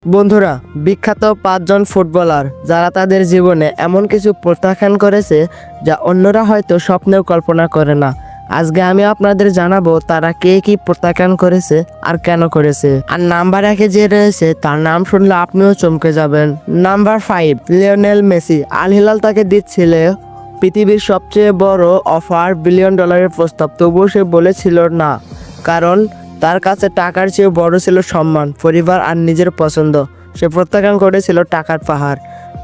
বন্ধুরা, বিখ্যাত 5 জন ফুটবলার যারা তাদের জীবনে এমন কিছু প্রত্যাখ্যান করেছে যা অন্যরা হয়তো স্বপ্নেও কল্পনা করে না। আজকে আমি আপনাদের জানাবো তারা কে কি প্রত্যাখ্যান করেছে আর কেন করেছে। আর নাম্বার 1-এ যে রয়েছে তার নাম শুনলে আপনিও চমকে যাবেন। Number 5, Lionel Messi. Al Hilal তাকে দিচ্ছিল পৃথিবীর সবচেয়ে বড় অফার, $1 বিলিয়ন প্রস্তাব, তবুও সে বলেছিল না, কারণ তার কাছে টাকার চেয়ে বড় ছিল সম্মান, পরিবার আর নিজের পছন্দ। সে প্রত্যাখ্যান করেছিল টাকার পাহাড়।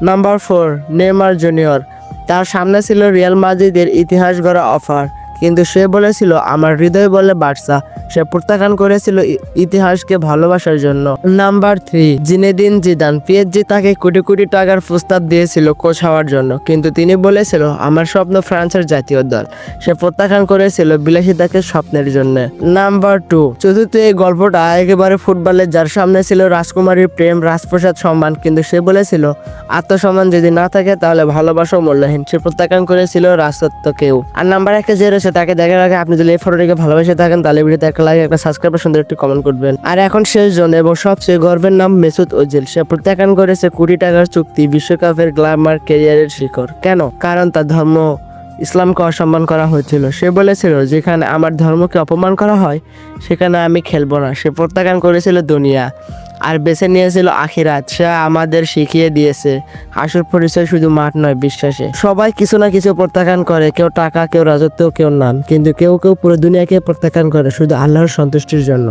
Number 4, Neymar junior. তার সামনে ছিল রিয়াল মাদ্রিদের ইতিহাস গড়া অফার, কিন্তু সে বলেছিল আমার হৃদয় বলে বার্সা। সে প্রত্যাখ্যান করেছিল ইতিহাসকে ভালোবাসার জন্য। Number 3, Zinedine Zidane. পিএসজি তাকে কোটি কোটি টাকার প্রস্তাব দিয়েছিল কোচ হওয়ার জন্য, কিন্তু তিনি বলেছিল আমার স্বপ্ন ফ্রান্সের জাতীয় দল। সে প্রত্যাখ্যান করেছিল বিলাসিতাকে স্বপ্নের জন্য। নাম্বার 2, চতুর্থ এই গল্পটা একেবারে ফুটবলের, যার সামনে ছিল রাজকুমারীর প্রেম, রাজপ্রসাদ, সম্মান, কিন্তু সে বলেছিল আত্মসম্মান যদি না থাকে তাহলে ভালোবাসাও মূল্যহীন। সে প্রত্যাখ্যান করেছিল রাজত্বকেও। আর নাম্বার 1-এ যে রয়েছে তাকে দেখার আগে আপনি যদি এই ফটোটিকে ভালোবেসে থাকেন তাহলে ভিডিওতে একটা লাইক, একটা সাবস্ক্রাইব, সুন্দর একটি কমেন্ট করবেন। আর এখন শেষ জন এবং সবচেয়ে গর্বের নাম মেসুত ওজিল। সে প্রত্যাখ্যান করেছে কোটি টাকার চুক্তি, বিশ্বকাপের গ্ল্যামার, ক্যারিয়ারের শিখর। কেন? কারণ তার ধর্ম ইসলামকে অসম্মান করা হয়েছিল। সে বলেছিল যেখানে আমার ধর্মকে অপমান করা হয় সেখানে আমি খেলবো না। সে প্রত্যাখ্যান করেছিল দুনিয়া আর বেছে নিয়েছিল আখিরাত। সে আমাদের শিখিয়ে দিয়েছে আসল পরিচয় শুধু মাঠ নয়, বিশ্বাসে। সবাই কিছু না কিছু প্রত্যাখ্যান করে, কেউ টাকা, কেউ রাজত্ব, কেউ নাম, কিন্তু কেউ কেউ পুরো দুনিয়াকে প্রত্যাখ্যান করে শুধু আল্লাহর সন্তুষ্টির জন্য।